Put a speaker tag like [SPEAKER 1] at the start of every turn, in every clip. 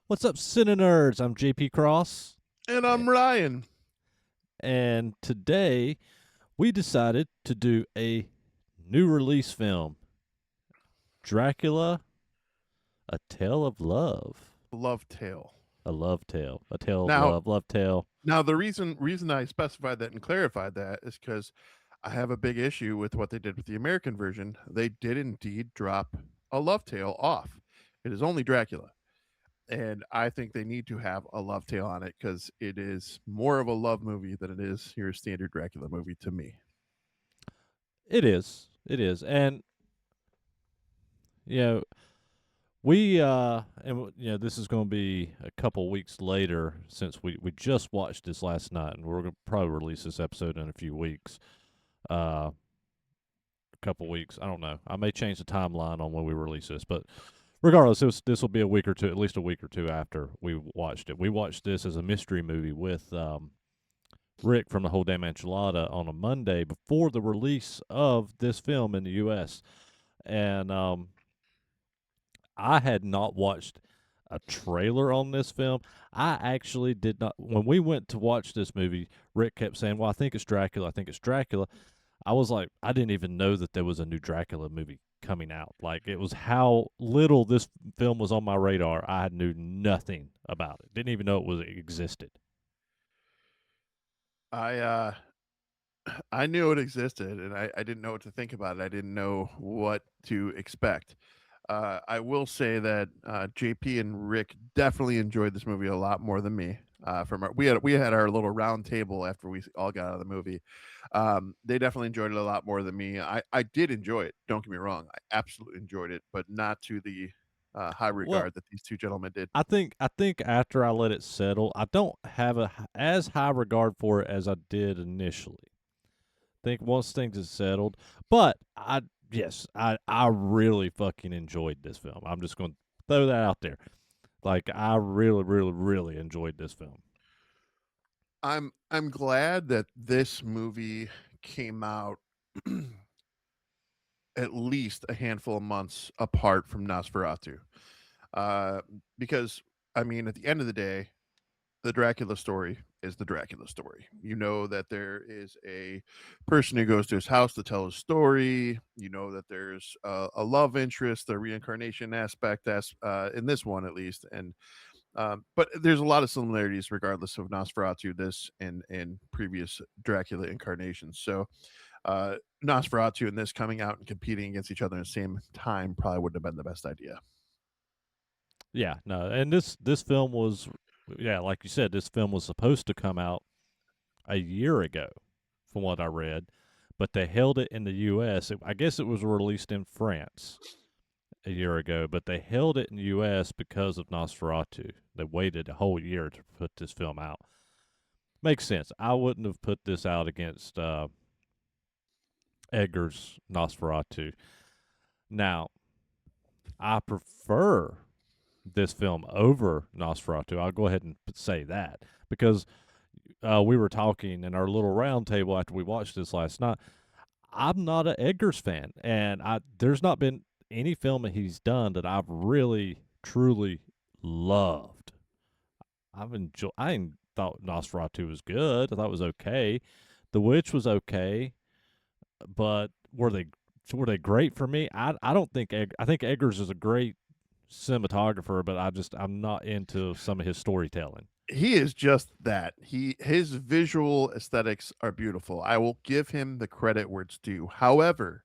[SPEAKER 1] What's up, CineNerds? I'm JP Cross,
[SPEAKER 2] And
[SPEAKER 1] a-
[SPEAKER 2] I'm Ryan.
[SPEAKER 1] and today we decided to do a new release film, Dracula: A Tale of Love,
[SPEAKER 2] Love Tale.
[SPEAKER 1] a love tale, a tale of
[SPEAKER 2] Now,
[SPEAKER 1] love tale.
[SPEAKER 2] now the reason I specified that and clarified that is because I have a big issue with what they did with the American version. They did indeed drop a love tale off. It is only Dracula. And I think they need to have a love tale on it because it is more of a love movie than it is your standard Dracula movie to me.
[SPEAKER 1] It is, and you know this is going to be a couple weeks later since we just watched this last night, and we're going to probably release this episode in a few weeks. Uh, a couple weeks. I don't know. I may change the timeline on when we release this, but regardless, this will be a week or two, at least a week or two after we watched it. We watched this as a mystery movie with Rick from the Whole Damn Enchilada on a Monday before the release of this film in the U.S. And I had not watched a trailer on this film. I actually did not. When we went to watch this movie, Rick kept saying, "Well, I think it's Dracula. I think it's Dracula." I was like, I didn't even know that there was a new Dracula movie coming out. Like, it was how little this film was on my radar. I knew nothing about it. Didn't even know it existed.
[SPEAKER 2] I I knew it existed and I didn't know what to think about it. I didn't know what to expect. I will say that JP and Rick definitely enjoyed this movie a lot more than me. From we had our little round table after we all got out of the movie. They definitely enjoyed it a lot more than me. I did enjoy it. Don't get me wrong. I absolutely enjoyed it, but not to the high
[SPEAKER 1] Well,
[SPEAKER 2] regard that these two gentlemen did.
[SPEAKER 1] I think after I let it settle, I don't have as high regard for it as I did initially. I think once things have settled, but I really fucking enjoyed this film. I'm just going to throw that out there. Like, I really, really, really enjoyed this film.
[SPEAKER 2] I'm glad that this movie came out at least a handful of months apart from Nosferatu. Uh, because I mean, at the end of the day, the Dracula story is the Dracula story. You know that there is a person who goes to his house to tell his story. You know that there's a love interest, the reincarnation aspect, as in this one at least, and but there's a lot of similarities, regardless of Nosferatu, this and previous Dracula incarnations. So Nosferatu and this coming out and competing against each other at the same time probably wouldn't have been the best idea.
[SPEAKER 1] Yeah, no, and this film was, yeah, like you said, this film was supposed to come out a year ago, from what I read, but they held it in the U.S. I guess it was released in France a year ago, but they held it in the U.S. because of Nosferatu. They waited a whole year to put this film out. Makes sense. I wouldn't have put this out against Edgar's Nosferatu. Now, I prefer this film over Nosferatu. I'll go ahead and say that because we were talking in our little round table after we watched this last night. I'm not an Edgar's fan, and there's not been any film that he's done that I've really truly loved. I thought Nosferatu was good. I thought it was okay. The Witch was okay, but were they great for me? I don't think I think Eggers is a great cinematographer, but I'm not into some of his storytelling.
[SPEAKER 2] He is just that. His visual aesthetics are beautiful. I will give him the credit where it's due. However,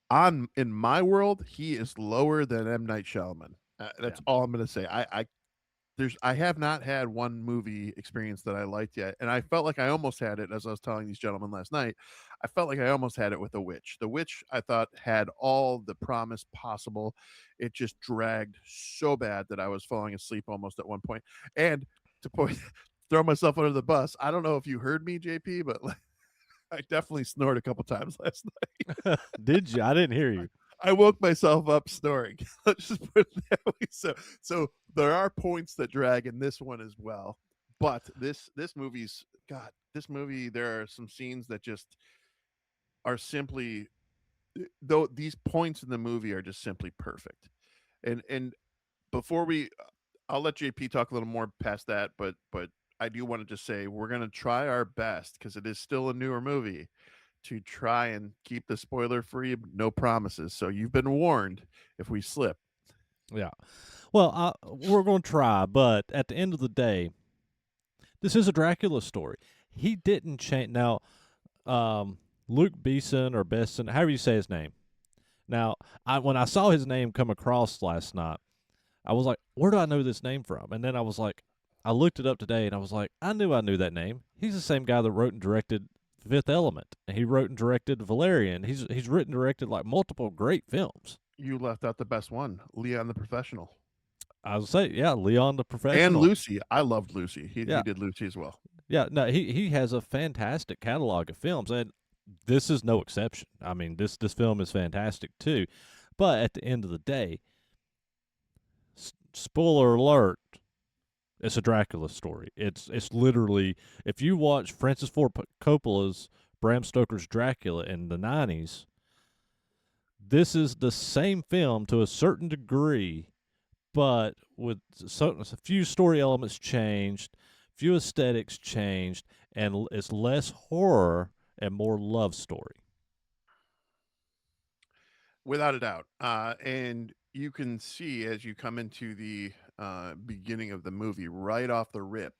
[SPEAKER 2] on in my world, he is lower than M. Night Shyamalan.
[SPEAKER 1] Yeah.
[SPEAKER 2] That's all I'm going to say. I have not had one movie experience that I liked yet, and I felt like I almost had it as I was telling these gentlemen last night. I felt like I almost had it with The Witch. The Witch I thought had all the promise possible. It just dragged so bad that I was falling asleep almost at one point. And to point throw myself under the bus, I don't know if you heard me, JP, but like, I definitely snored a couple times last night.
[SPEAKER 1] Did you? I didn't hear you.
[SPEAKER 2] I woke myself up snoring. Let's just put it that way. So there are points that drag in this one as well. But this movie's God, this movie, there are some scenes that just are simply though these points in the movie are just simply perfect. And before we I'll let JP talk a little more past that, but I do want to just say we're gonna try our best because it is still a newer movie to try and keep the spoiler free. No promises. So you've been warned if we slip.
[SPEAKER 1] Yeah. Well, we're going to try, but at the end of the day, this is a Dracula story. He didn't change. Now, Luke Beeson or Besson, however you say his name. Now, when I saw his name come across last night, I was like, where do I know this name from? And then I was like, I looked it up today and I was like, I knew that name. He's the same guy that wrote and directed Fifth Element. And he wrote and directed Valerian. He's written and directed like multiple great films.
[SPEAKER 2] You left out the best one, Leon the Professional.
[SPEAKER 1] I would say, yeah, Leon the
[SPEAKER 2] And
[SPEAKER 1] Professional.
[SPEAKER 2] Lucy. I loved Lucy. He
[SPEAKER 1] Yeah.
[SPEAKER 2] did Lucy as well.
[SPEAKER 1] Yeah, no, he has a fantastic catalog of films, and this is no exception. I mean, this film is fantastic too. But at the end of the day, spoiler alert, it's a Dracula story. It's literally, if you watch Francis Ford Coppola's Bram Stoker's Dracula in the 90s, this is the same film to a certain degree, but with a few story elements changed, few aesthetics changed, and it's less horror and more love story.
[SPEAKER 2] Without a doubt. And you can see as you come into the beginning of the movie, right off the rip,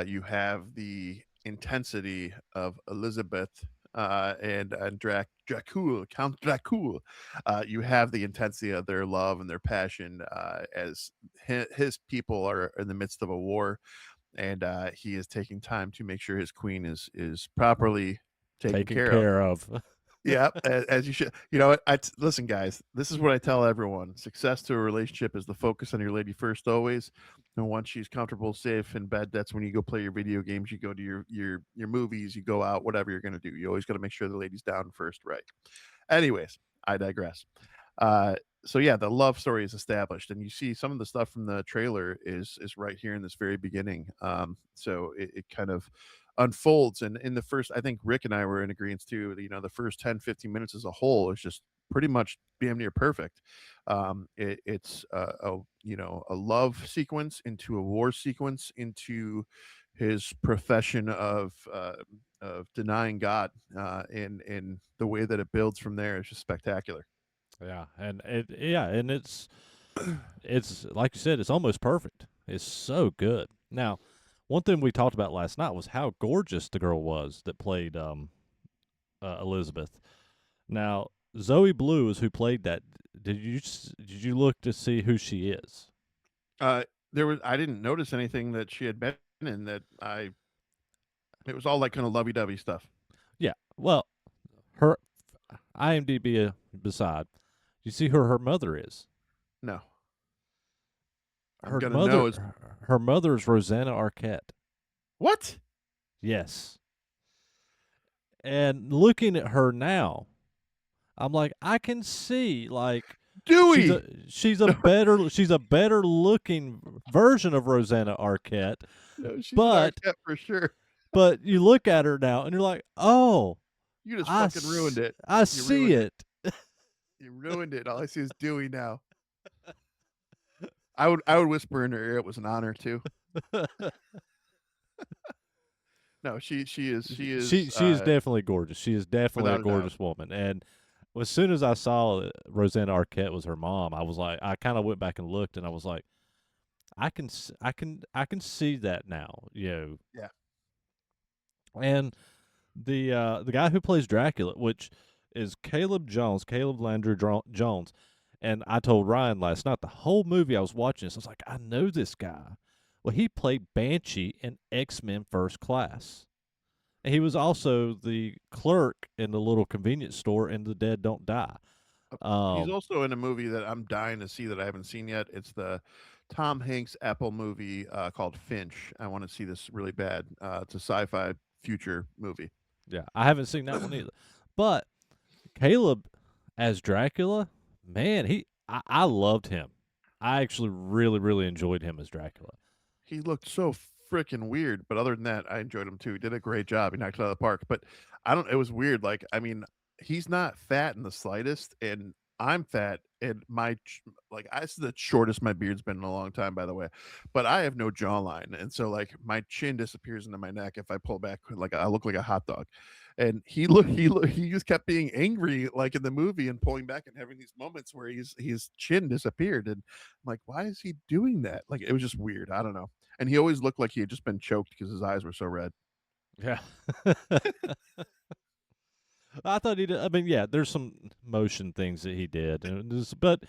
[SPEAKER 2] you have the intensity of Elizabeth and Dracula, Count Dracula. You have the intensity of their love and their passion as his people are in the midst of a war, and he is taking time to make sure his queen is properly taken
[SPEAKER 1] Taken
[SPEAKER 2] care of.
[SPEAKER 1] care of.
[SPEAKER 2] Yeah, as you should. You know, listen, guys. This is what I tell everyone: success to a relationship is the focus on your lady first, always. And once she's comfortable, safe in bed, that's when you go play your video games. You go to your movies. You go out, whatever you're going to do. You always got to make sure the lady's down first, right? Anyways, I digress. So yeah, the love story is established, and you see some of the stuff from the trailer is right here in this very beginning. So it kind of unfolds, and in the first, I think Rick and I were in agreement too. You know, the first 10-15 minutes as a whole is just pretty much damn near perfect. It's a love sequence into a war sequence into his profession of denying God, and the way that it builds from there is just spectacular.
[SPEAKER 1] Yeah, and it's like you said, it's almost perfect. It's so good. Now, one thing we talked about last night was how gorgeous the girl was that played Elizabeth. Now, Zoe Blue is who played that. Did you look to see who she is?
[SPEAKER 2] There was I didn't notice anything that she had been in that I it was all like kind of lovey-dovey stuff.
[SPEAKER 1] Yeah. Well, her IMDb beside. You see who her mother is?
[SPEAKER 2] No. I'm
[SPEAKER 1] Her
[SPEAKER 2] gonna know
[SPEAKER 1] mother
[SPEAKER 2] is
[SPEAKER 1] her mother is Rosanna Arquette.
[SPEAKER 2] what?
[SPEAKER 1] Yes. And looking at her now, I'm like, I can see like she's a
[SPEAKER 2] Dewey.
[SPEAKER 1] she's a better she's a better looking version of Rosanna Arquette,
[SPEAKER 2] No, she's an
[SPEAKER 1] but
[SPEAKER 2] Arquette for sure.
[SPEAKER 1] you look at her now and you're like, oh,
[SPEAKER 2] You just
[SPEAKER 1] I
[SPEAKER 2] fucking ruined
[SPEAKER 1] s-
[SPEAKER 2] it.
[SPEAKER 1] I
[SPEAKER 2] You
[SPEAKER 1] see
[SPEAKER 2] ruined it.
[SPEAKER 1] it.
[SPEAKER 2] You ruined it. All I see is Dewey now. I would whisper in her ear it was an honor too. No,
[SPEAKER 1] She is definitely gorgeous. She is definitely a
[SPEAKER 2] without a doubt.
[SPEAKER 1] gorgeous woman. And as soon as I saw that Rosanna Arquette was her mom, I was like, I kind of went back and looked, and I was like, I can see that now,
[SPEAKER 2] Yeah.
[SPEAKER 1] And the guy who plays Dracula, which is Caleb Landry Jones, and I told Ryan last night the whole movie I was watching this, I was like, I know this guy. Well, he played Banshee in X-Men First Class. And he was also the clerk in the little convenience store in The Dead Don't Die.
[SPEAKER 2] He's
[SPEAKER 1] Um,
[SPEAKER 2] also in a movie that I'm dying to see that I haven't seen yet. It's the Tom Hanks Apple movie called Finch. I want to see this really bad. It's a sci-fi future movie.
[SPEAKER 1] yeah, I haven't seen that one either. But Caleb as Dracula, man, I loved him. I actually really, really enjoyed him as Dracula.
[SPEAKER 2] He looked so freaking weird, but other than that, I enjoyed him too. He did a great job. He knocked it out of the park. But I don't. It was weird. Like, I mean, he's not fat in the slightest, and I'm fat and like this is the shortest my beard's been in a long time, by the way, but I have no jawline, and so like my chin disappears into my neck if I pull back, like I look like a hot dog. And he just kept being angry like in the movie and pulling back and having these moments where his chin disappeared, and I'm like, why is he doing that? Like it was just weird. I don't know. And he always looked like he had just been choked because his eyes were so red.
[SPEAKER 1] Yeah. I thought he did. I mean, yeah, there's some motion things that he did, and
[SPEAKER 2] The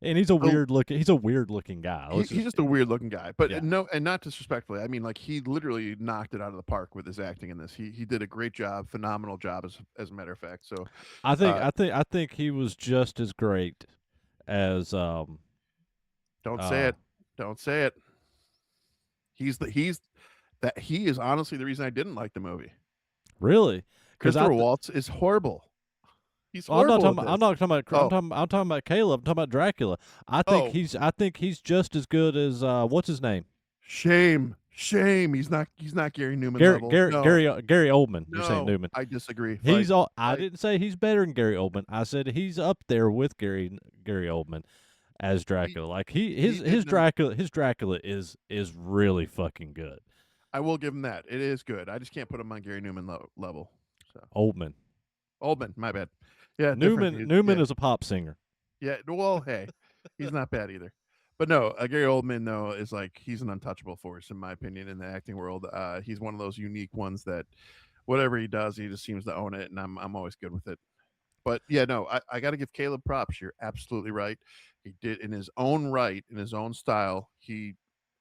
[SPEAKER 1] he's a weird looking guy. Let's
[SPEAKER 2] he's
[SPEAKER 1] just
[SPEAKER 2] just a weird looking guy, but
[SPEAKER 1] yeah.
[SPEAKER 2] no, and not disrespectfully. I mean, like he literally knocked it out of the park with his acting in this. He did a great job, phenomenal job, as a matter of fact. So, uh,
[SPEAKER 1] I think he was just as great as
[SPEAKER 2] don't say
[SPEAKER 1] uh
[SPEAKER 2] it, don't say it. He's that he is honestly the reason I didn't like the movie.
[SPEAKER 1] really because
[SPEAKER 2] Christopher Waltz is horrible. He's
[SPEAKER 1] well, I'm not
[SPEAKER 2] horrible
[SPEAKER 1] talking
[SPEAKER 2] at
[SPEAKER 1] about I'm
[SPEAKER 2] this.
[SPEAKER 1] not talking about
[SPEAKER 2] Oh,
[SPEAKER 1] I'm talking about Caleb. I'm talking about Dracula.
[SPEAKER 2] oh,
[SPEAKER 1] I think he's just as good as what's his name
[SPEAKER 2] shame, shame. He's not Gary Newman level. No,
[SPEAKER 1] Gary Oldman. You're saying
[SPEAKER 2] no,
[SPEAKER 1] Newman.
[SPEAKER 2] I disagree.
[SPEAKER 1] He's all. I
[SPEAKER 2] Fight.
[SPEAKER 1] didn't say he's better than Gary Oldman. I said he's up there with Gary Oldman as
[SPEAKER 2] He
[SPEAKER 1] Dracula. Like
[SPEAKER 2] he did an
[SPEAKER 1] His Dracula is really fucking good.
[SPEAKER 2] I will give him that. It is good. I just can't put him on Gary Newman level. So
[SPEAKER 1] Oldman.
[SPEAKER 2] Oldman, my bad. Yeah, different dude.
[SPEAKER 1] Newman
[SPEAKER 2] Yeah,
[SPEAKER 1] is a pop singer.
[SPEAKER 2] yeah. Well, hey, he's not bad either. But no, Gary Oldman though is like he's an untouchable force in my opinion in the acting world. He's one of those unique ones that whatever he does, he just seems to own it, and I'm always good with it. But yeah, no, I got to give Caleb props. You're absolutely right. He did in his own right, in his own style. He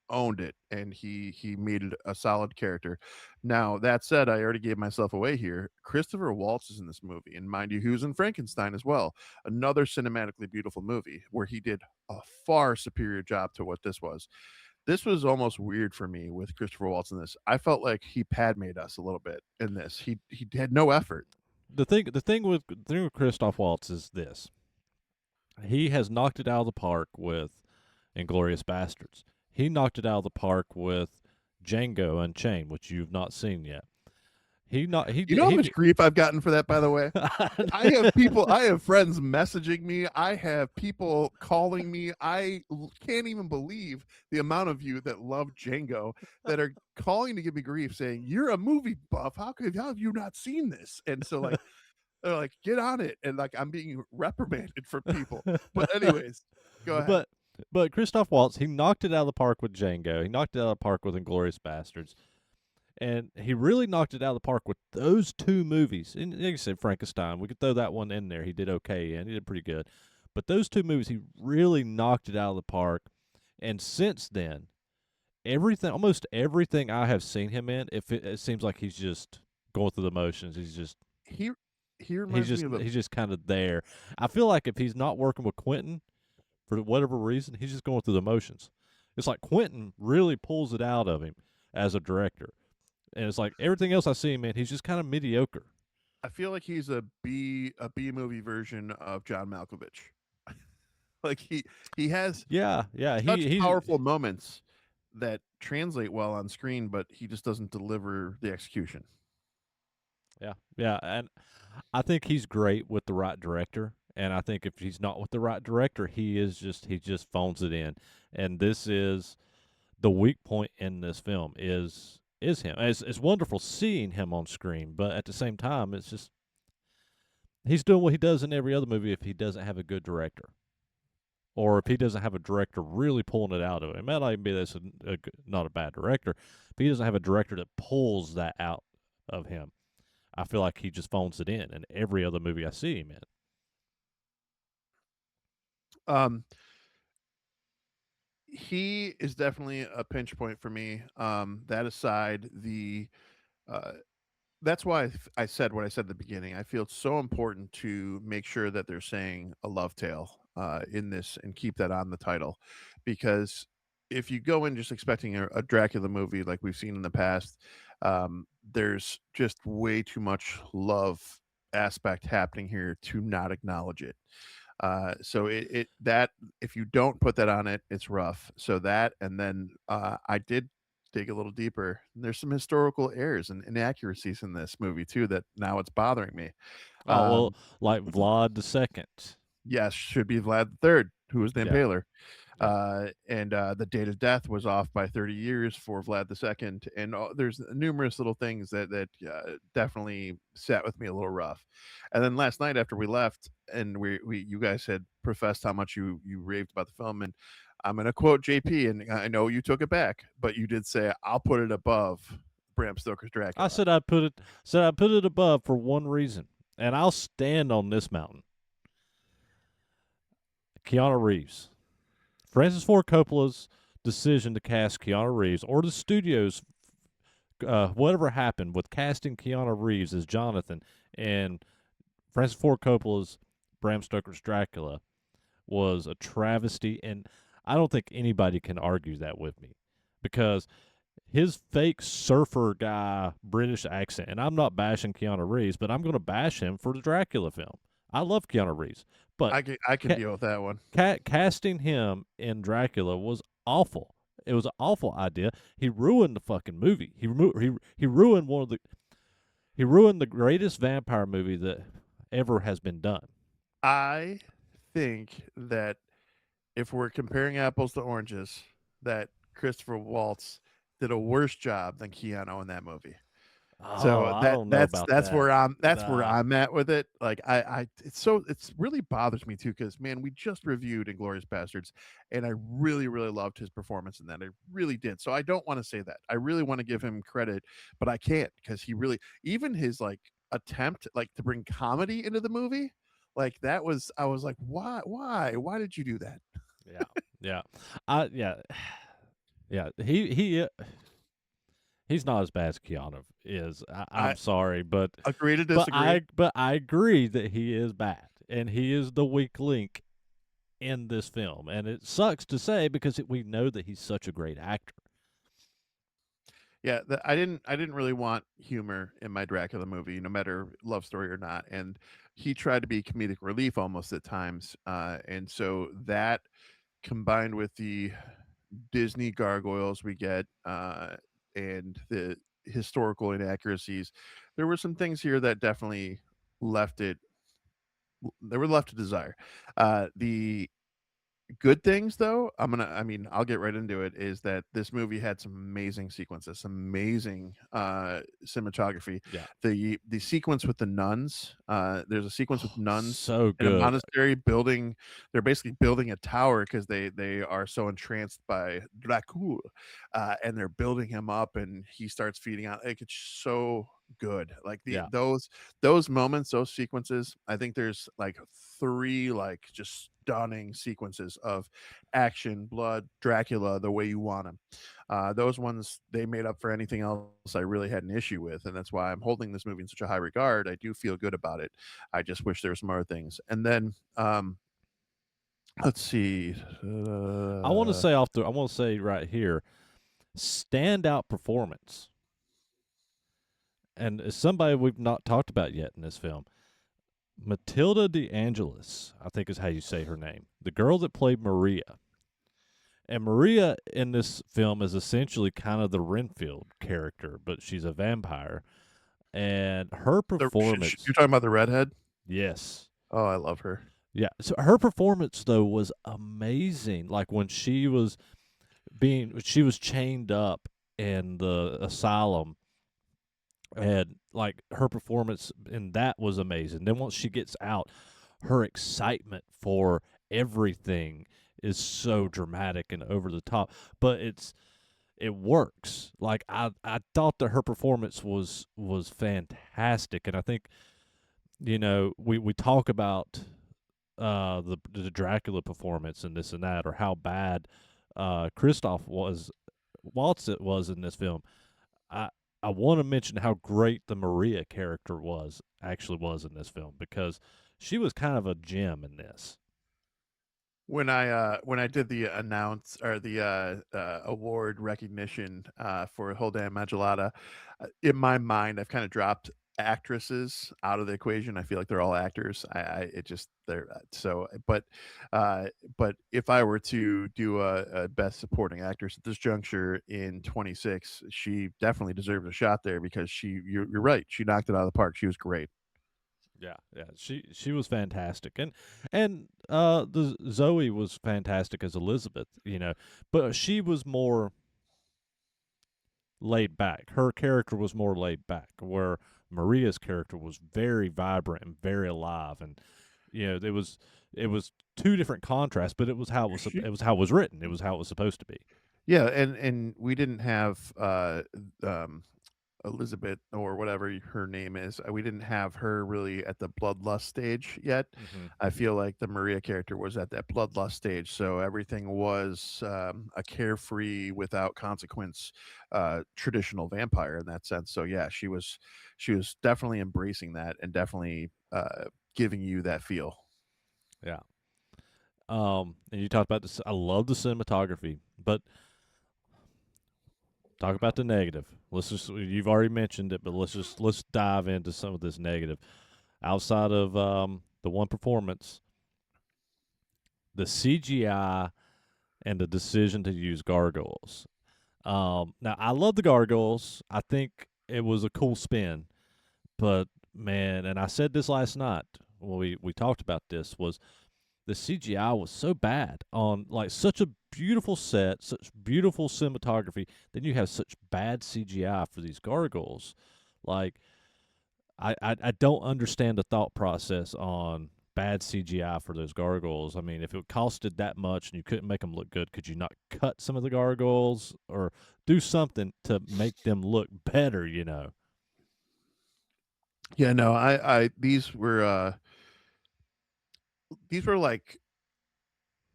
[SPEAKER 2] owned it, and he made it a solid character. Now that said, I already gave myself away here. Christopher Waltz is in this movie, and mind you, he was in Frankenstein as well. Another cinematically beautiful movie where he did a far superior job to what this was. This was almost weird for me with Christopher Waltz in this. I felt like he Padmade us a little bit in this. He had no effort.
[SPEAKER 1] The thing with Christoph Waltz is this: he has knocked it out of the park with Inglorious Bastards. He knocked it out of the park with Django Unchained, which you've not seen yet. He not he
[SPEAKER 2] You
[SPEAKER 1] did
[SPEAKER 2] know how
[SPEAKER 1] he.
[SPEAKER 2] much grief I've gotten for that, by the way? I have friends messaging me. I have people calling me. Can't even believe the amount of you that love Django that are calling to give me grief saying, "You're a movie buff. How have you not seen this?" And so like they're like, "Get on it." And like I'm being reprimanded for people. But anyways, go ahead.
[SPEAKER 1] but Christoph Waltz, he knocked it out of the park with Django. He knocked it out of the park with Inglorious Bastards. And he really knocked it out of the park with those two movies. And like I said, Frankenstein, we could throw that one in there. He did okay, and he did pretty good. But those two movies, he really knocked it out of the park. And since then, almost everything I have seen him in, it seems like he's just going through the motions.
[SPEAKER 2] He he reminds me of a
[SPEAKER 1] he's just kind of there. I feel like if he's not working with Quentin for whatever reason, he's just going through the motions. It's like Quentin really pulls it out of him as a director. And it's like everything else I see him in, he's just kind of mediocre.
[SPEAKER 2] I feel like he's a B movie version of John Malkovich. Like he has
[SPEAKER 1] Yeah, yeah.
[SPEAKER 2] such powerful moments that translate well on screen, but he just doesn't deliver the execution.
[SPEAKER 1] Yeah, yeah. And I think he's great with the right director. And I think if he's not with the right director, he just phones it in. And this is the weak point in this film is him. It's wonderful seeing him on screen, but at the same time, it's just he's doing what he does in every other movie if he doesn't have a good director. Or if he doesn't have a director really pulling it out of him. It might not even be that's not a bad director. If he doesn't have a director that pulls that out of him, I feel like he just phones it in every other movie I see him in.
[SPEAKER 2] Um, he is definitely a pinch point for me. That aside, the uh, that's why I said what I said at the beginning. I feel it's so important to make sure that they're saying a love tale in this and keep that on the title, because if you go in just expecting a Dracula movie like we've seen in the past, there's just way too much love aspect happening here to not acknowledge it. So it that if you don't put that on it, it's rough. So that, and then I did dig a little deeper. There's some historical errors and inaccuracies in this movie too that now it's bothering me.
[SPEAKER 1] Oh well,
[SPEAKER 2] Um,
[SPEAKER 1] like Vlad the Second.
[SPEAKER 2] Yes, should be Vlad the Third, who was the
[SPEAKER 1] Yeah,
[SPEAKER 2] Impaler.
[SPEAKER 1] yeah.
[SPEAKER 2] The date of death was off by 30 years for Vlad II, and there's numerous little things that definitely sat with me a little rough. And then last night after we left, and we you guys had professed how much you raved about the film, and I'm gonna quote JP, and I know you took it back, but you did say I'll put it above Bram Stoker's
[SPEAKER 1] I
[SPEAKER 2] Dracula.
[SPEAKER 1] said I'd put it above for one reason, and I'll stand on this mountain. Keanu Reeves. Francis Ford Coppola's decision to cast Keanu Reeves, or the studio's whatever happened with casting Keanu Reeves as Jonathan and Francis Ford Coppola's Bram Stoker's Dracula, was a travesty, and I don't think anybody can argue that with me because his fake surfer guy British accent, and I'm not bashing Keanu Reeves, but I'm going to bash him for the Dracula film. I love Keanu Reeves, but
[SPEAKER 2] I can
[SPEAKER 1] ca-
[SPEAKER 2] deal with that one.
[SPEAKER 1] casting him in Dracula was awful. It was an awful idea. He ruined the fucking movie. He ruined he ruined the greatest vampire movie that ever has been done.
[SPEAKER 2] I think that if we're comparing apples to oranges, that Christopher Waltz did a worse job than Keanu in that movie.
[SPEAKER 1] Oh,
[SPEAKER 2] So
[SPEAKER 1] I don't know about
[SPEAKER 2] that's
[SPEAKER 1] that.
[SPEAKER 2] where
[SPEAKER 1] Nah.
[SPEAKER 2] I'm at with it. Like it's really bothers me too because man, we just reviewed Inglorious Bastards, and I really loved his performance in that. I really did. So I don't want to say that. I really want to give him credit, but I can't because he really even his like attempt like to bring comedy into the movie, like that was I was like, why did you do that?
[SPEAKER 1] Yeah, yeah, yeah, yeah. He's not as bad as Keanu is. I'm
[SPEAKER 2] I
[SPEAKER 1] sorry,
[SPEAKER 2] agree to disagree.
[SPEAKER 1] but I agree that he is bad, and he is the weak link in this film, and it sucks to say because we know that he's such a great actor.
[SPEAKER 2] Yeah, I didn't really want humor in my Dracula movie, no matter love story or not. And he tried to be comedic relief almost at times. And so that combined with the Disney gargoyles we get and the historical inaccuracies, there were some things here that definitely left it. They were left to desire. The good things though, I mean, I'll get right into it, is that this movie had some amazing sequences, some amazing, cinematography.
[SPEAKER 1] Yeah,
[SPEAKER 2] The sequence with the nuns, there's a sequence with nuns
[SPEAKER 1] so
[SPEAKER 2] in a
[SPEAKER 1] good.
[SPEAKER 2] monastery building they're basically building a tower because they are so entranced by Dracula, and they're building him up, and he starts feeding on like, it's so good. Like,
[SPEAKER 1] Yeah,
[SPEAKER 2] those moments, those sequences, I think there's, like, 3, like, just stunning sequences of action, blood, Dracula the way you want him. Those ones, they made up for anything else I really had an issue with, and that's why I'm holding this movie in such a high regard. I do feel good about it. I just wish there were some other things. And then, let's see,
[SPEAKER 1] I want to say right here, standout performance, and it's somebody we've not talked about yet in this film. Matilda De Angelis, I think is how you say her name, the girl that played Maria. And Maria in this film is essentially kind of the Renfield character, but she's a vampire. And her
[SPEAKER 2] you're
[SPEAKER 1] performance,
[SPEAKER 2] talking about the redhead?
[SPEAKER 1] yes.
[SPEAKER 2] Oh, I love her.
[SPEAKER 1] Yeah. So her performance though was amazing. Like when she was chained up in the asylum, and like her performance in that was amazing. Then once she gets out, her excitement for everything is so dramatic and over the top, but it works. Like I thought that her performance was fantastic, and I think we talk about the Dracula performance and this and that, or how bad Christoph was Waltz it was in this film. I I want to mention how great the Maria character was in this film because she was kind of a gem in this.
[SPEAKER 2] When I did the announce or the, award recognition, for Hilda Immaculata, in my mind, I've kinda dropped actresses out of the equation. I feel like they're all actors. I it just they're, so but if I were to do a best supporting actress at this juncture in '26, she definitely deserves a shot there because you're right, she knocked it out of the park. She was great.
[SPEAKER 1] Yeah, yeah. She was fantastic, and the Zoe was fantastic as Elizabeth, but she was more laid back. Her character was more laid back, where Maria's character was very vibrant and very alive, and it was two different contrasts, but it was how
[SPEAKER 2] She
[SPEAKER 1] it was how it was written. It was how it was supposed to be.
[SPEAKER 2] Yeah, and we didn't have, um, Elizabeth or whatever her name is, we didn't have her really at the bloodlust stage yet.
[SPEAKER 1] Hmm.
[SPEAKER 2] I feel like the Maria character was at that bloodlust stage, so everything was, a carefree, without consequence, traditional vampire in that sense. So yeah, she was definitely embracing that and definitely, giving you that feel.
[SPEAKER 1] Yeah. And you talked about this. I love the cinematography, but talk about the negative. Let's just you've already mentioned it, but let's dive into some of this negative. Outside of the one performance, the CGI and the decision to use gargoyles. Now I love the gargoyles. I think it was a cool spin, but man, and I said this last night when we talked about this, was the CGI was so bad on like such a beautiful set, such beautiful cinematography. Then you have such bad CGI for these gargoyles. Like I don't understand the thought process on bad CGI for those gargoyles. I mean, if it costed that much and you couldn't make them look good, could you not cut some of the gargoyles or do something to make them look better?
[SPEAKER 2] Yeah, no, I these were like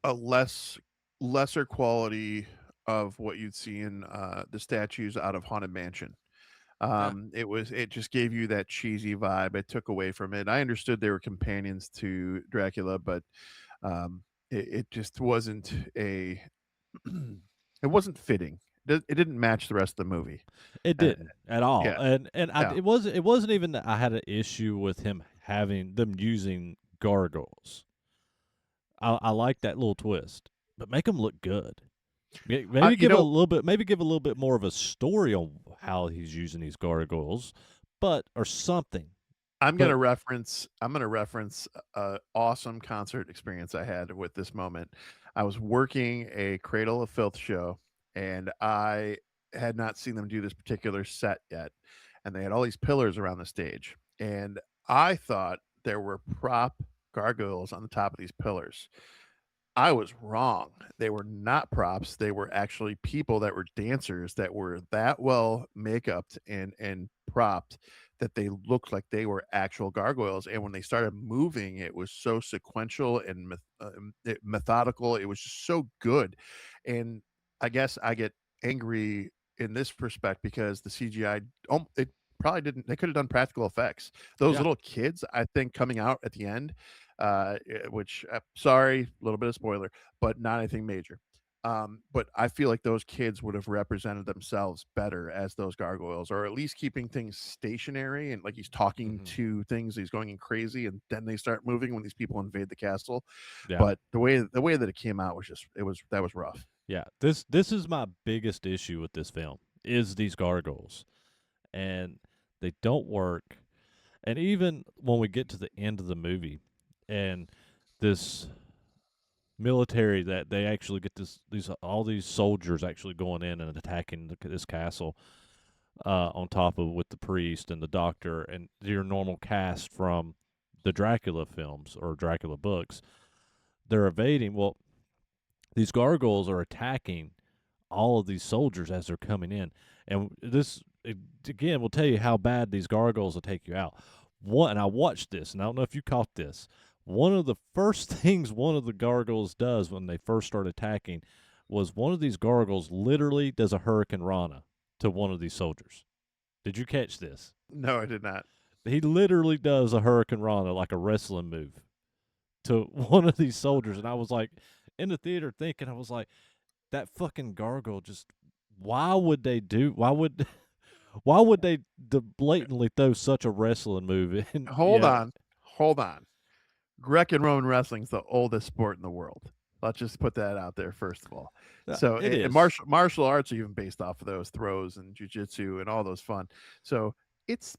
[SPEAKER 2] a lesser quality of what you'd see in, the statues out of Haunted Mansion.
[SPEAKER 1] Yeah,
[SPEAKER 2] It just gave you that cheesy vibe, it took away from it. I understood they were companions to Dracula, but, it just wasn't a it wasn't fitting. It didn't match the rest of the movie.
[SPEAKER 1] it
[SPEAKER 2] Uh,
[SPEAKER 1] didn't at all,
[SPEAKER 2] yeah,
[SPEAKER 1] and
[SPEAKER 2] yeah.
[SPEAKER 1] it wasn't even that I had an issue with him having them using gargoyles. I like that little twist, but make them look good.
[SPEAKER 2] I
[SPEAKER 1] Maybe
[SPEAKER 2] you
[SPEAKER 1] give a
[SPEAKER 2] know,
[SPEAKER 1] little bit. Maybe give a little bit more of a story on how he's using these gargoyles, but or something. But
[SPEAKER 2] I'm gonna reference a awesome concert experience I had with this moment. I was working a Cradle of Filth show, and I had not seen them do this particular set yet, and they had all these pillars around the stage, and I thought there were prop gargoyles on the top of these pillars. I was wrong. They were not props. They were actually people that were dancers that were that well make-upped and propped that they looked like they were actual gargoyles, and when they started moving, it was so sequential and methodical. It was just so good, and I guess I get angry in this respect because the CGI, it probably didn't they could have done practical effects. Those
[SPEAKER 1] yeah,
[SPEAKER 2] little kids, I think, coming out at the end, which sorry, a little bit of spoiler, but not anything major. But I feel like those kids would have represented themselves better as those gargoyles, or at least keeping things stationary and like he's talking
[SPEAKER 1] hmm,
[SPEAKER 2] to things, he's going crazy, and then they start moving when these people invade the castle.
[SPEAKER 1] yeah,
[SPEAKER 2] But the way that it came out was just that was rough.
[SPEAKER 1] yeah. This is my biggest issue with this film is these gargoyles, and they don't work. And even when we get to the end of the movie, and this military that they actually get these all these soldiers actually going in and attacking this castle on top of with the priest and the doctor and your normal cast from the Dracula films or Dracula books. They're evading. Well, these gargoyles are attacking all of these soldiers as they're coming in, and this again will tell you how bad these gargoyles will take you out. And I watched this, and I don't know if you caught this. One of the first things one of the gargoyles does when they first start attacking was one of these gargoyles literally does a Hurricane Rana to one of these soldiers. Did you catch this?
[SPEAKER 2] No, I did not.
[SPEAKER 1] He literally does a Hurricane Rana like a wrestling move to one of these soldiers, and I was like in the theater thinking, I was like, that fucking gargoyle just. Why would they do? Why would they blatantly throw such a wrestling move in?
[SPEAKER 2] Hold on, hold on. Grec and Roman wrestling is the oldest sport in the world. Let's just put that out there first of all. So,
[SPEAKER 1] It
[SPEAKER 2] and
[SPEAKER 1] is.
[SPEAKER 2] martial arts are even based off of those throws and jujitsu and all those fun. So, it's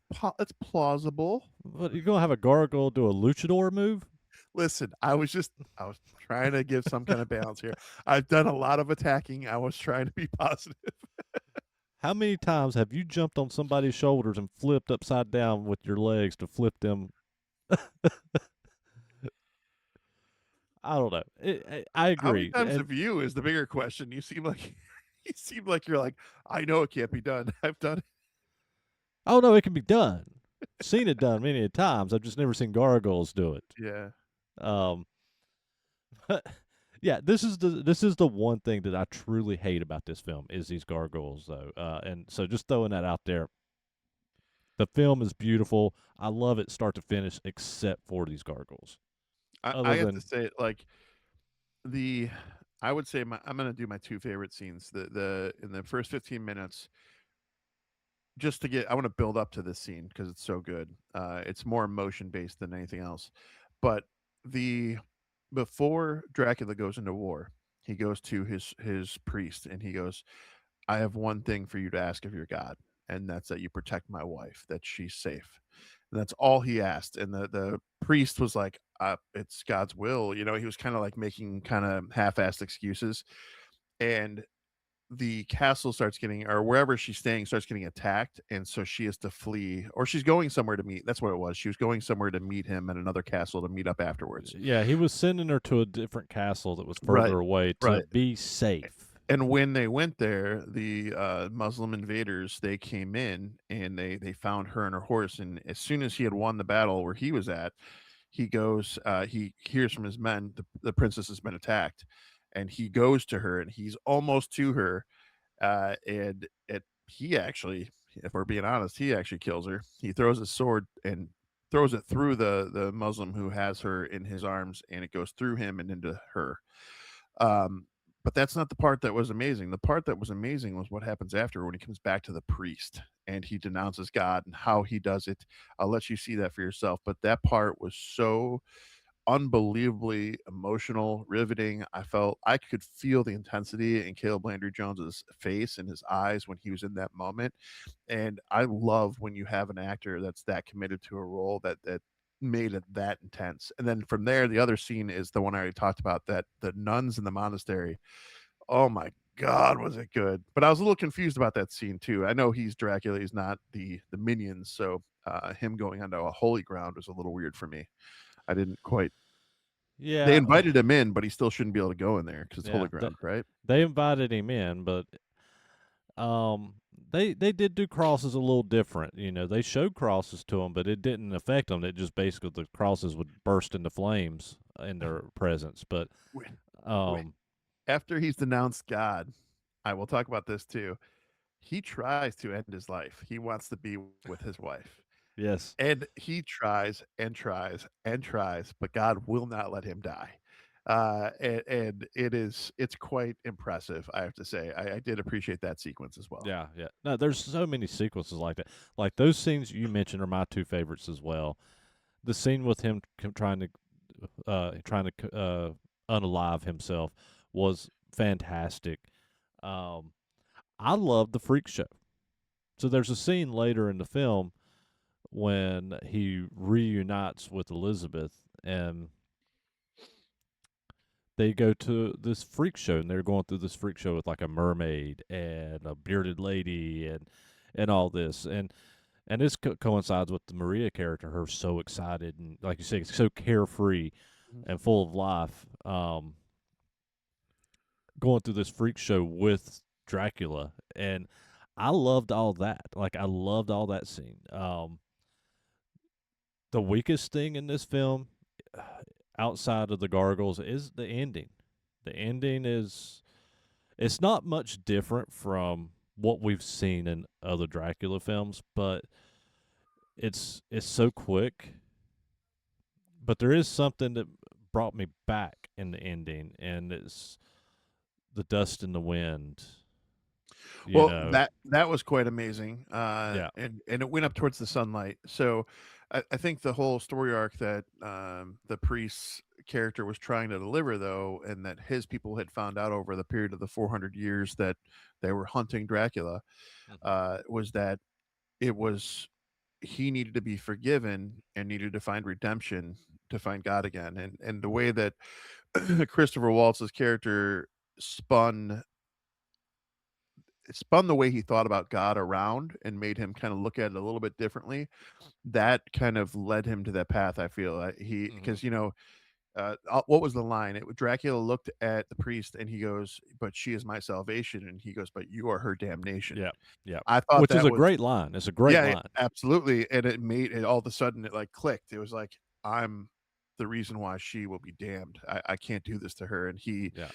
[SPEAKER 2] plausible.
[SPEAKER 1] What, you gonna have a gargoyle do a luchador move?
[SPEAKER 2] Listen, I was trying to give some kind of balance here. I've done a lot of attacking. I was trying to be positive.
[SPEAKER 1] How many times have you jumped on somebody's shoulders and flipped upside down with your legs to flip them? I don't know. I
[SPEAKER 2] How many
[SPEAKER 1] agree,
[SPEAKER 2] times
[SPEAKER 1] and
[SPEAKER 2] have you is the bigger question. You seem like you seem like you're like, "I know it can't be done. I've done it."
[SPEAKER 1] oh no, it can be done. Seen it done many a times. I've just never seen gargoyles do it.
[SPEAKER 2] Yeah.
[SPEAKER 1] Um, yeah, this is the one thing that I truly hate about this film is these gargoyles, though. And so just throwing that out there, the film is beautiful. I love it start to finish, except for these gargoyles.
[SPEAKER 2] I
[SPEAKER 1] Other
[SPEAKER 2] have to
[SPEAKER 1] than
[SPEAKER 2] say, like, the I would say I'm gonna do my 2 favorite scenes. The in the first 15 minutes, just to get I wanna build up to this scene because it's so good. It's more emotion based than anything else. But the before Dracula goes into war, he goes to his priest and he goes, "I have one thing for you to ask of your God, and that's that you protect my wife, that she's safe." And that's all he asked. And the priest was like, it's God's will." He was kind of like making kind of half-assed excuses. And the castle starts getting, or wherever she's staying, starts getting attacked. And so she has to flee, or she's going somewhere to meet. That's what it was. She was going somewhere to meet him at another castle to meet up afterwards.
[SPEAKER 1] yeah, he was sending her to a different castle that was
[SPEAKER 2] Right.
[SPEAKER 1] further away to
[SPEAKER 2] Right.
[SPEAKER 1] be safe.
[SPEAKER 2] And when they went there, the, Muslim invaders, they came in and they found her and her horse, and as soon as he had won the battle where he was at, he hears from his men, the princess has been attacked, and he goes to her, and he's almost to her, and he actually, if we're being honest, he actually kills her. He throws his sword and throws it through the Muslim who has her in his arms, and it goes through him and into her. Um, but that's not the part that was amazing. The part that was amazing was what happens after when he comes back to the priest and he denounces God and how he does it. I'll let you see that for yourself. But that part was so unbelievably emotional, riveting. I could feel the intensity in Caleb Landry Jones's face and his eyes when he was in that moment. And I love when you have an actor that's that committed to a role that made it that intense. And then from there, the other scene is the one I already talked about, that the nuns in the monastery. Oh my God, was it good? But I was a little confused about that scene too. I know he's Dracula, he's not the minions, so him going onto a holy ground was a little weird for me. I didn't quite. They
[SPEAKER 1] Yeah,
[SPEAKER 2] invited him in, but he still shouldn't be able to go in there because it's
[SPEAKER 1] yeah.
[SPEAKER 2] holy ground, right?
[SPEAKER 1] They invited him in, but they did do crosses a little different. They showed crosses to him, but it didn't affect them. It just basically the crosses would burst into flames in their presence. But
[SPEAKER 2] When, when,
[SPEAKER 1] um,
[SPEAKER 2] after he's denounced God, I will talk about this too. He tries to end his life. He wants to be with his wife.
[SPEAKER 1] yes,
[SPEAKER 2] And he tries and tries and tries, but God will not let him die. And it's quite impressive, I have to say. I did appreciate that sequence as well.
[SPEAKER 1] yeah, yeah. No, there's so many sequences like that. Like those scenes you mentioned are my two favorites as well. The scene with him trying to unalive himself was fantastic. Um, I love the freak show. So there's a scene later in the film when he reunites with Elizabeth and they go to this freak show and they're going through this freak show with like a mermaid and a bearded lady and all this and this coincides with the Maria character, her so excited and like you say so carefree
[SPEAKER 2] Mhm.
[SPEAKER 1] and full of life, going through this freak show with Dracula. And I loved all that. Like I loved all that scene. The weakest thing in this film, outside of the gargoyles, is the ending. The ending is it's not much different from what we've seen in other Dracula films, but it's so quick. But there is something that brought me back in the ending, and it's the dust in the wind. You
[SPEAKER 2] Well,
[SPEAKER 1] know,
[SPEAKER 2] that was quite amazing,
[SPEAKER 1] yeah,
[SPEAKER 2] and it went up towards the sunlight. So, I think the whole story arc that the priest's character was trying to deliver, though, and that his people had found out over the period of the 400 years that they were hunting Dracula,
[SPEAKER 1] hmm
[SPEAKER 2] was that it was. he needed to be forgiven and needed to find redemption to find God again. And the way that Christopher Waltz's character spun spun the way he thought about God around and made him kind of look at it a little bit differently, that kind of led him to that path, I feel. He
[SPEAKER 1] Hmm.
[SPEAKER 2] because, what was the line? Dracula looked at the priest and he goes, "But she is my salvation," and he goes, "But you are her damnation."
[SPEAKER 1] Yeah, yeah.
[SPEAKER 2] I thought
[SPEAKER 1] Which is
[SPEAKER 2] that
[SPEAKER 1] a
[SPEAKER 2] was
[SPEAKER 1] great line. It's a great
[SPEAKER 2] yeah, yeah,
[SPEAKER 1] line.
[SPEAKER 2] absolutely, and it made it all of a sudden, it, like, clicked. It was like, "I'm the reason why she will be damned. I can't do this to her," and
[SPEAKER 1] Yeah.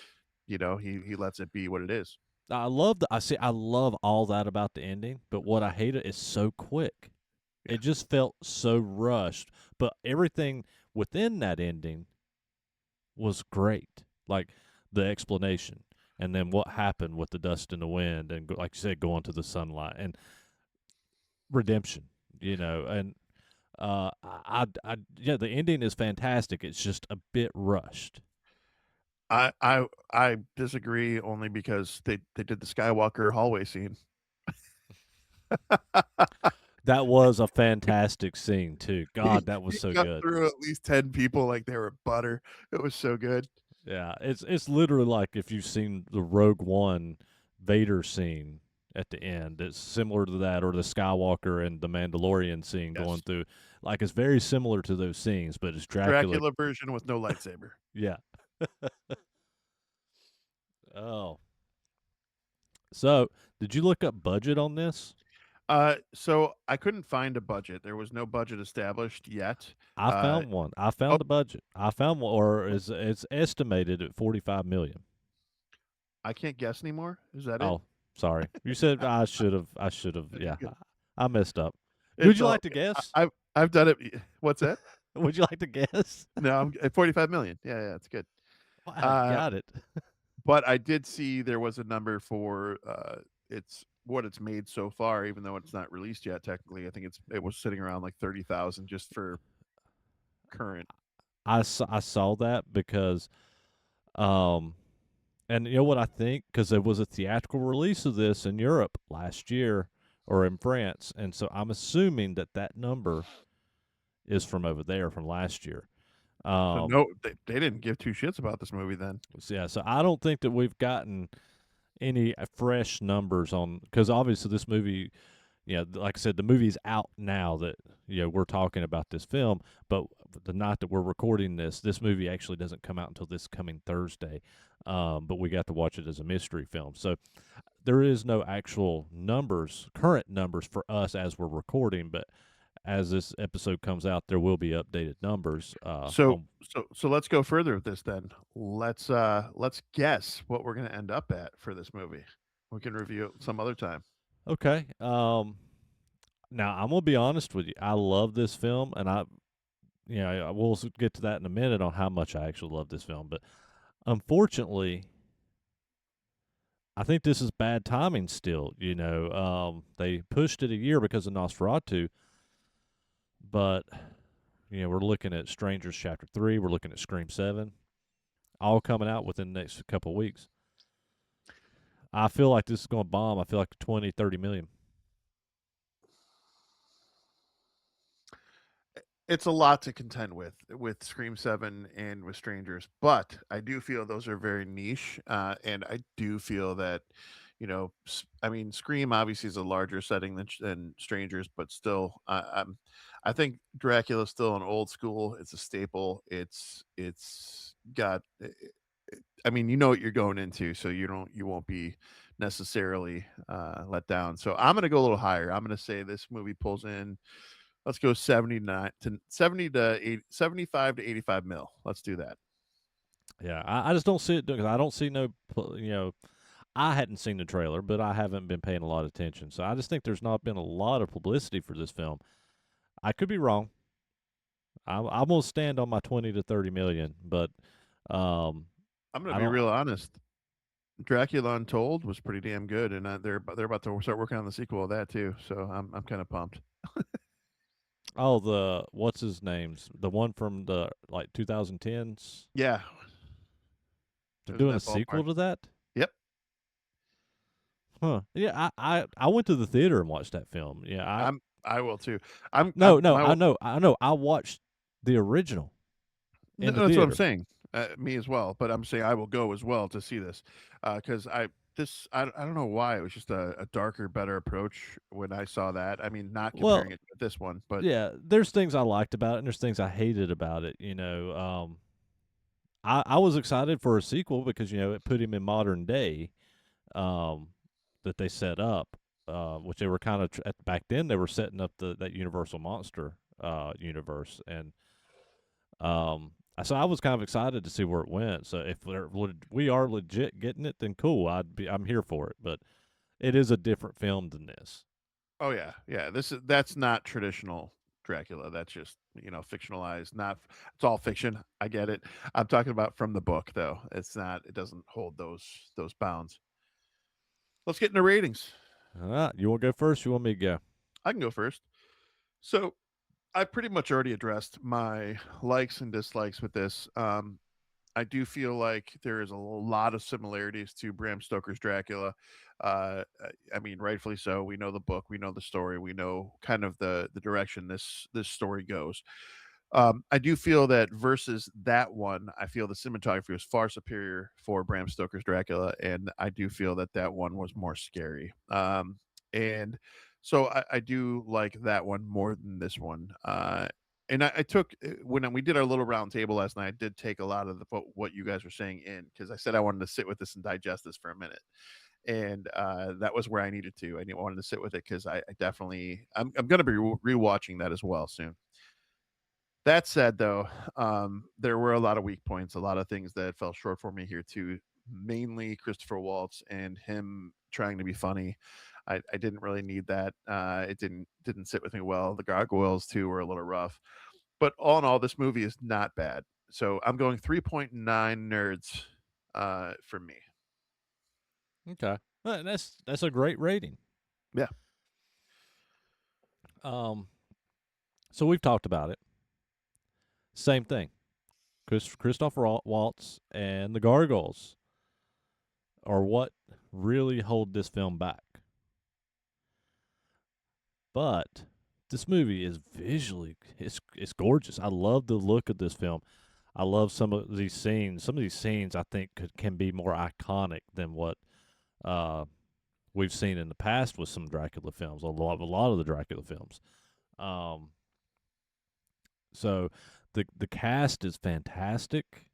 [SPEAKER 2] he lets it be what it is.
[SPEAKER 1] I love all that about the ending, but what I hate it is so quick.
[SPEAKER 2] Yeah.
[SPEAKER 1] It just felt so rushed, but everything within that ending was great. Like the explanation and then what happened with the dust in the wind and like you said going to the sunlight and redemption, and yeah, the ending is fantastic. It's just a bit rushed.
[SPEAKER 2] I disagree only because they did the Skywalker hallway scene.
[SPEAKER 1] That was a fantastic scene too.
[SPEAKER 2] He
[SPEAKER 1] God, that was
[SPEAKER 2] he
[SPEAKER 1] so
[SPEAKER 2] cut
[SPEAKER 1] good.
[SPEAKER 2] through at least 10 people like they were butter. It was so good.
[SPEAKER 1] Yeah, it's literally like if you've seen the Rogue One Vader scene at the end. It's similar to that, or the Skywalker and the Mandalorian scene going
[SPEAKER 2] Yes.
[SPEAKER 1] through. Like it's very similar to those scenes, but it's Dracula.
[SPEAKER 2] Dracula version with no lightsaber.
[SPEAKER 1] Yeah. Oh, so did you look up budget on this?
[SPEAKER 2] So I couldn't find a budget. There was no budget established yet.
[SPEAKER 1] I
[SPEAKER 2] Uh,
[SPEAKER 1] found one. I
[SPEAKER 2] oh,
[SPEAKER 1] found the budget. I found one, or is it's estimated at 45 million.
[SPEAKER 2] I can't guess anymore. Is that it?
[SPEAKER 1] Oh, sorry. You said I should have. I should have. Yeah,
[SPEAKER 2] Good.
[SPEAKER 1] I messed up. Would
[SPEAKER 2] It's
[SPEAKER 1] you
[SPEAKER 2] all
[SPEAKER 1] like to guess?
[SPEAKER 2] I've done it. What's that?
[SPEAKER 1] Would you like to guess?
[SPEAKER 2] No, I'm at 45,000,000. Yeah, yeah, it's good.
[SPEAKER 1] Wow, you
[SPEAKER 2] Uh,
[SPEAKER 1] got it.
[SPEAKER 2] but I did see there was a number for, it's what it's made so far, even though it's not released yet technically. I think it was sitting around like 30,000 just for current.
[SPEAKER 1] I saw that because, um, and you know what I think? Because there was a theatrical release of this in Europe last year or in France. And so I'm assuming that that number is from over there from last year.
[SPEAKER 2] So
[SPEAKER 1] Um,
[SPEAKER 2] no, they didn't give 2 shits about this movie then.
[SPEAKER 1] so yeah, so I don't think that we've gotten any fresh numbers on, because obviously this movie, like I said, the movie's out now that we're talking about this film, but the night that we're recording this movie actually doesn't come out until this coming Thursday. But we got to watch it as a mystery film, so there is no actual numbers, current numbers for us as we're recording. But as this episode comes out, there will be updated numbers.
[SPEAKER 2] So
[SPEAKER 1] On
[SPEAKER 2] so let's go further with this then. Let's guess what we're gonna end up at for this movie. We can review it some other time.
[SPEAKER 1] Okay. Now I'm gonna be honest with you. I love this film, and we'll get to that in a minute on how much I actually love this film. But unfortunately, I think this is bad timing. Still, they pushed it a year because of Nosferatu, but we're looking at Strangers Chapter 3. We're looking at Scream 7, all coming out within the next couple of weeks. I feel like this is going to bomb. I feel like 20, 30 million.
[SPEAKER 2] It's a lot to contend with Scream 7 and with Strangers, but I do feel those are very niche, and I do feel that, I mean, Scream obviously is a larger setting than Strangers, but still, I think Dracula's still an old school. It's a staple. It's got. I mean, you know what you're going into, so you won't be necessarily let down. So I'm gonna go a little higher. I'm gonna say this movie pulls in. Let's go 79 to 70 to 80, 75 to 85 mil. Let's do that.
[SPEAKER 1] Yeah, I just don't see it because I don't see no, I hadn't seen the trailer, but I haven't been paying a lot of attention. So I just think there's not been a lot of publicity for this film. I could be wrong. I'm gonna stand on my 20 to 30 million, but um,
[SPEAKER 2] I'm gonna
[SPEAKER 1] I
[SPEAKER 2] be
[SPEAKER 1] don't.
[SPEAKER 2] real honest. Dracula Untold was pretty damn good, and they're about to start working on the sequel of that too. So I'm kind of pumped.
[SPEAKER 1] Oh, the what's his name's the one from the like 2010s.
[SPEAKER 2] Yeah,
[SPEAKER 1] They're
[SPEAKER 2] it was in
[SPEAKER 1] doing a
[SPEAKER 2] that ballpark.
[SPEAKER 1] sequel to that.
[SPEAKER 2] Yep.
[SPEAKER 1] Huh? Yeah, I went to the theater and watched that film. Yeah,
[SPEAKER 2] I'm I will too.
[SPEAKER 1] No,
[SPEAKER 2] I'm
[SPEAKER 1] no,
[SPEAKER 2] my
[SPEAKER 1] I know. I watched the original
[SPEAKER 2] No,
[SPEAKER 1] in the
[SPEAKER 2] that's what I'm
[SPEAKER 1] theater.
[SPEAKER 2] saying. Me as well, but I'm saying I will go as well to see this, because I don't know why it was just a darker, better approach when I saw that. I mean, not
[SPEAKER 1] Well,
[SPEAKER 2] comparing it to this one, but
[SPEAKER 1] yeah, there's things I liked about it, and there's things I hated about it. I was excited for a sequel because it put him in modern day, um, that they set up, which they were kind of back then they were setting up that Universal monster universe, and so I was kind of excited to see where it went. So if we are legit getting it, then cool. I'm here for it. But it is a different film than this.
[SPEAKER 2] oh yeah, yeah. That's not traditional Dracula. That's just fictionalized. Not It's all fiction. I get it. I'm talking about from the book though. It's not. It doesn't hold those bounds. Let's get into ratings.
[SPEAKER 1] All right, you want to go first? You want me to go?
[SPEAKER 2] I can go first. So I pretty much already addressed my likes and dislikes with this. I do feel like there is a lot of similarities to Bram Stoker's Dracula. I mean, rightfully so. We know the book, we know the story, we know kind of the direction this story goes. I do feel that versus that one, I feel the cinematography was far superior for Bram Stoker's Dracula, and I do feel that that one was more scary. And so I do like that one more than this one. And I took when we did our little round table last night. I did take a lot of what you guys were saying in because I said I wanted to sit with this and digest this for a minute, and that was where I needed to. Wanted to sit with it because I definitely I'm going to be rewatching that as well soon. That said, though, there were a lot of weak points, a lot of things that fell short for me here too. Mainly Christopher Waltz and him trying to be funny. I didn't really need that. It didn't sit with me well. The gargoyles too were a little rough. But all in all, this movie is not bad. So I'm going 3.9 nerds for me.
[SPEAKER 1] Okay, well, that's a great rating.
[SPEAKER 2] Yeah.
[SPEAKER 1] Um, so we've talked about it. Same thing. Christopher Waltz and the Gargoyles are what really hold this film back. But this movie is visually it's gorgeous. I love the look of this film. I love some of these scenes. Some of these scenes I think can be more iconic than what uh, we've seen in the past with some Dracula films. A lot of the Dracula films. Um, so the cast is fantastic.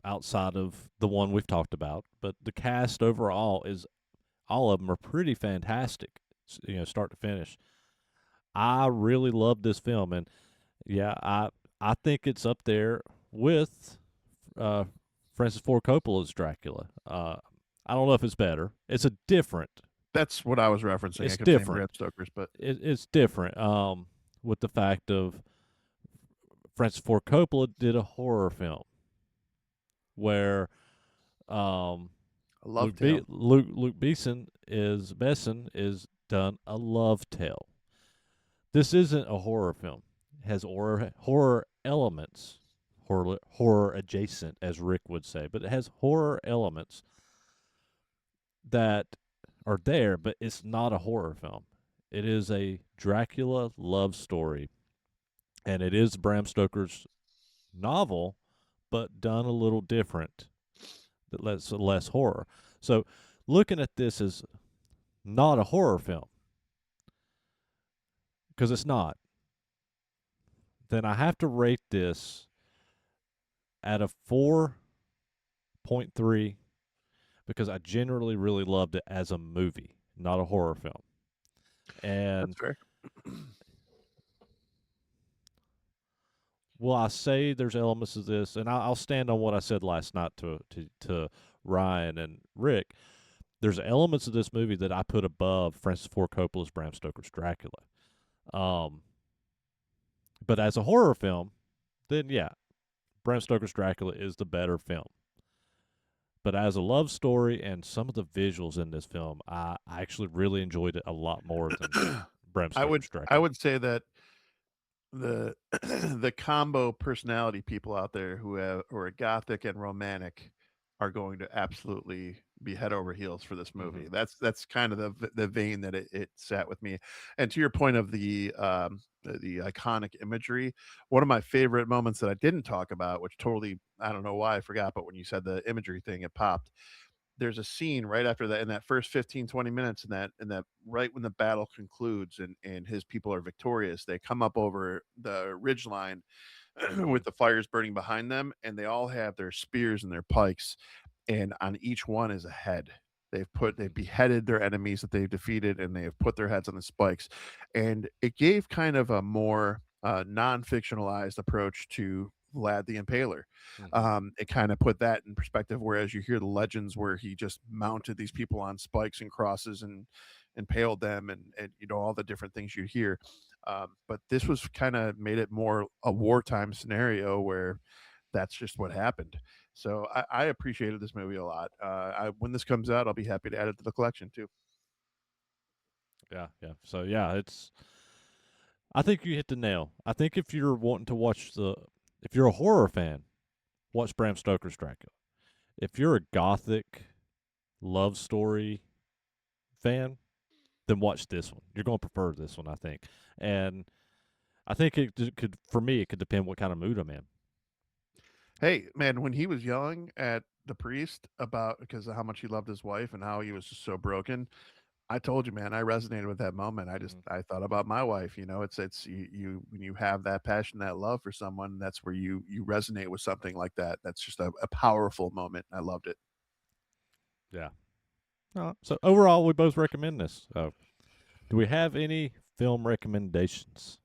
[SPEAKER 1] Outside of the one we've talked about, but the cast overall is all of them are pretty fantastic. Start to finish. I really love this film, and yeah, I think it's up there with uh, Francis Ford Coppola's Dracula. I don't know if it's better. It's a different.
[SPEAKER 2] That's what I was referencing. I
[SPEAKER 1] It's
[SPEAKER 2] kept saying
[SPEAKER 1] different.
[SPEAKER 2] Bram Stoker's, but
[SPEAKER 1] It's different. With the fact of Francis Ford Coppola did a horror film where um,
[SPEAKER 2] a love tale.
[SPEAKER 1] Luke Besson is done a love tale. This isn't a horror film. It has horror elements, horror adjacent, as Rick would say, but it has horror elements that are there, but it's not a horror film. It is a Dracula love story, and it is Bram Stoker's novel, but done a little different. That less horror. So, looking at this as not a horror film because it's not, then I have to rate this at a 4.3 because I generally really loved it as a movie, not a horror film.
[SPEAKER 2] That's
[SPEAKER 1] And
[SPEAKER 2] fair.
[SPEAKER 1] will I say there's elements of this, and I'll stand on what I said last night to Ryan and Rick. There's elements of this movie that I put above Francis Ford Coppola's Bram Stoker's Dracula. Um, but as a horror film, then yeah, Bram Stoker's Dracula is the better film. But as a love story and some of the visuals in this film, I actually really enjoyed it a lot more than Bram
[SPEAKER 2] I would
[SPEAKER 1] Stoker's
[SPEAKER 2] I
[SPEAKER 1] Dracula.
[SPEAKER 2] would say that the the combo personality people out there who are gothic and romantic are going to absolutely be head over heels for this movie.
[SPEAKER 1] Hmm.
[SPEAKER 2] That's kind of the vein that it sat with me. And to your point of the iconic imagery, one of my favorite moments that I didn't talk about, which totally I don't know why I forgot, but when you said the imagery thing, it popped. There's a scene right after that in that first 15, 20 minutes in that right when the battle concludes and his people are victorious, they come up over the ridge line
[SPEAKER 1] Hmm.
[SPEAKER 2] with the fires burning behind them, and they all have their spears and their pikes, and on each one is a head. They've
[SPEAKER 1] Hmm.
[SPEAKER 2] beheaded their enemies that they've defeated, and they have put their heads on the spikes, and it gave kind of a more non-fictionalized approach to Vlad the Impaler.
[SPEAKER 1] Hmm.
[SPEAKER 2] It kind of put that in perspective, whereas you hear the legends where he just mounted these people on spikes and crosses and impaled them, and all the different things you hear. But this was kind of made it more a wartime scenario where that's just what happened. So I appreciated this movie a lot. When this comes out, I'll be happy to add it to the collection too.
[SPEAKER 1] Yeah, yeah. So yeah, it's. I think you hit the nail. I think if you're wanting to watch if you're a horror fan, watch Bram Stoker's Dracula. If you're a gothic love story fan, then watch this one. You're going to prefer this one, I think. And I think could, for me, it could depend what kind of mood I'm in.
[SPEAKER 2] Hey, man, when he was yelling at the priest about because of how much he loved his wife and how he was just so broken, I told you, man, I resonated with that moment.
[SPEAKER 1] Hmm.
[SPEAKER 2] I thought about my wife. It's you when you have that passion, that love for someone, that's where you resonate with something like that. That's just a powerful moment. I loved it.
[SPEAKER 1] Yeah. So overall, we both recommend this. Do we have any film recommendations?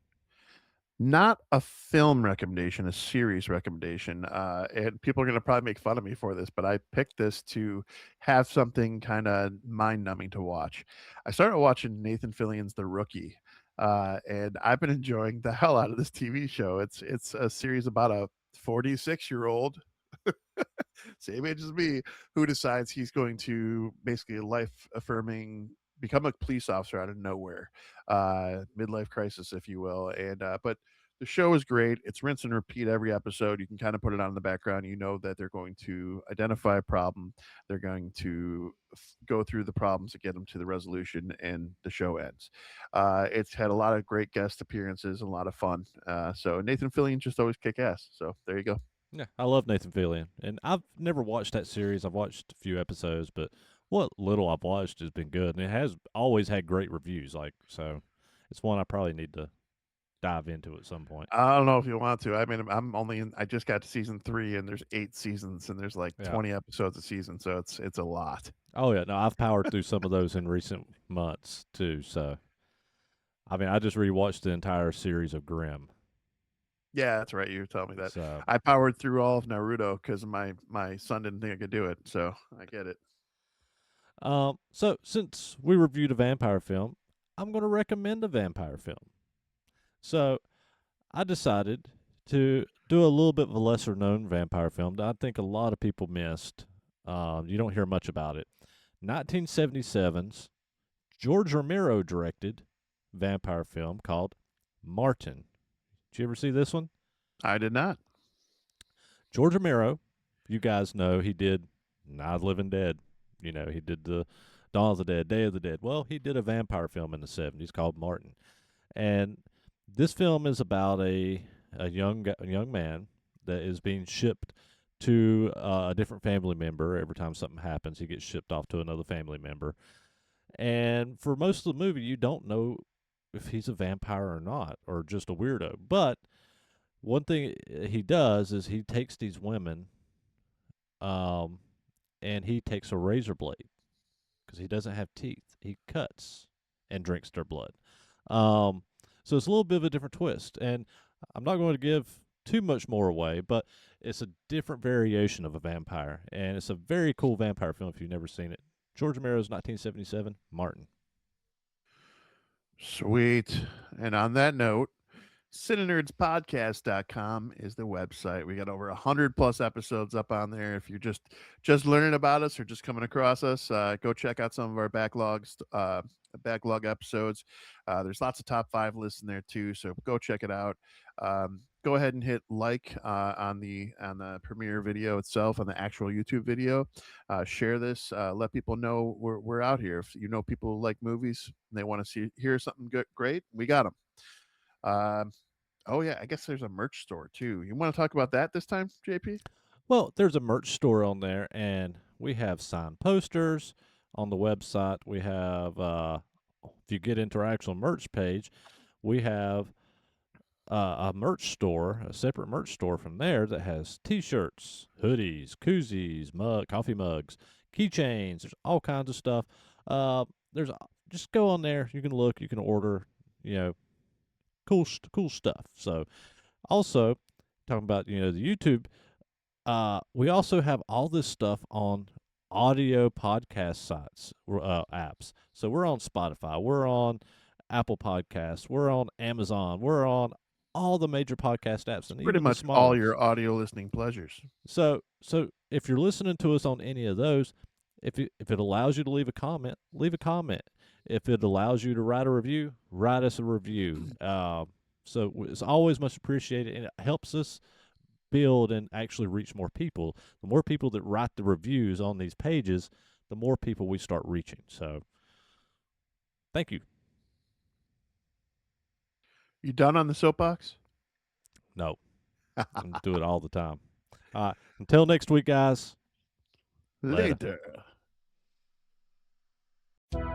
[SPEAKER 2] Not a film recommendation, a series recommendation. And people are going to probably make fun of me for this, but I picked this to have something kind of mind numbing to watch. I started watching Nathan Fillion's The Rookie, and I've been enjoying the hell out of this TV show. It's a series about a 46-year-old same age as me, who decides he's going to basically life affirming become a police officer out of nowhere, midlife crisis, if you will. And but the show is great. It's rinse and repeat every episode. You can kind of put it on in the background. You know that they're going to identify a problem. They're going to go through the problems to get them to the resolution, and the show ends. It's had a lot of great guest appearances and a lot of fun. So Nathan Fillion just always kick ass. So there you go.
[SPEAKER 1] Yeah, I love Nathan Fillion, and I've never watched that series. I've watched a few episodes, but what little I've watched has been good, and it has always had great reviews. So, it's one I probably need to dive into at some point.
[SPEAKER 2] I don't know if you want to. I mean, I'm only in. I just got to season 3, and there's 8 seasons, and there's like
[SPEAKER 1] Yeah.
[SPEAKER 2] 20 episodes a season, so it's a lot.
[SPEAKER 1] Oh yeah. No, I've powered through some of those in recent months too. So, I mean, I just rewatched the entire series of Grimm.
[SPEAKER 2] Yeah, that's right. You were telling me that.
[SPEAKER 1] So,
[SPEAKER 2] I powered through all of Naruto because my son didn't think I could do it, so I get it.
[SPEAKER 1] so since we reviewed a vampire film, I'm going to recommend a vampire film. So, I decided to do a little bit of a lesser known vampire film that I think a lot of people missed. You don't hear much about it. 1977's George Romero directed vampire film called Martin. Did you ever see this one?
[SPEAKER 2] I did not.
[SPEAKER 1] George Romero, you guys know he did Night of the Living Dead. You know, he did the Dawn of the Dead, Day of the Dead. Well, he did a vampire film in the 70s called Martin. And this film is about a young man that is being shipped to a different family member. Every time something happens, he gets shipped off to another family member. And for most of the movie, you don't know if he's a vampire or not, or just a weirdo. But one thing he does is he takes these women, um, and he takes a razor blade because he doesn't have teeth. He cuts and drinks their blood. Um, so it's a little bit of a different twist, and I'm not going to give too much more away, but it's a different variation of a vampire, and it's a very cool vampire film if you've never seen it. George Romero's 1977, Martin.
[SPEAKER 2] Sweet. And on that note, CineNerdsPodcast.com is the website. We got over 100 plus episodes up on there. If you're just learning about us or just coming across us, go check out some of our backlog episodes. There's lots of top 5 lists in there too, so go check it out. go ahead and hit like on the premiere video itself, on the actual YouTube video. Share this. Let people know we're out here. If you know people like movies and they want to hear something good, great, we got them. Um, oh yeah, I guess there's a merch store too. You want to talk about that this time, JP?
[SPEAKER 1] Well, there's a merch store on there, and we have signed posters on the website. We have, if you get into our actual merch page, we have a merch store, a separate merch store from there that has T-shirts, hoodies, koozies, coffee mugs, keychains. There's all kinds of stuff. There's just go on there. You can look. You can order. You know, cool stuff. So also talking about the YouTube. We also have all this stuff on audio podcast sites, apps. So we're on Spotify, we're on Apple Podcasts, we're on Amazon, we're on all the major podcast apps, and
[SPEAKER 2] Pretty
[SPEAKER 1] even the
[SPEAKER 2] much
[SPEAKER 1] small
[SPEAKER 2] all
[SPEAKER 1] ones.
[SPEAKER 2] your audio listening pleasures.
[SPEAKER 1] So if you're listening to us on any of those, if it allows you to leave a comment, leave a comment. If it allows you to write a review, write us a review. So it's always much appreciated, and it helps us build and actually reach more people. The more people that write the reviews on these pages, the more people we start reaching. So, thank you.
[SPEAKER 2] You done on the soapbox?
[SPEAKER 1] No, I'm do it all the time. Until next week, guys. Later.
[SPEAKER 2] Later.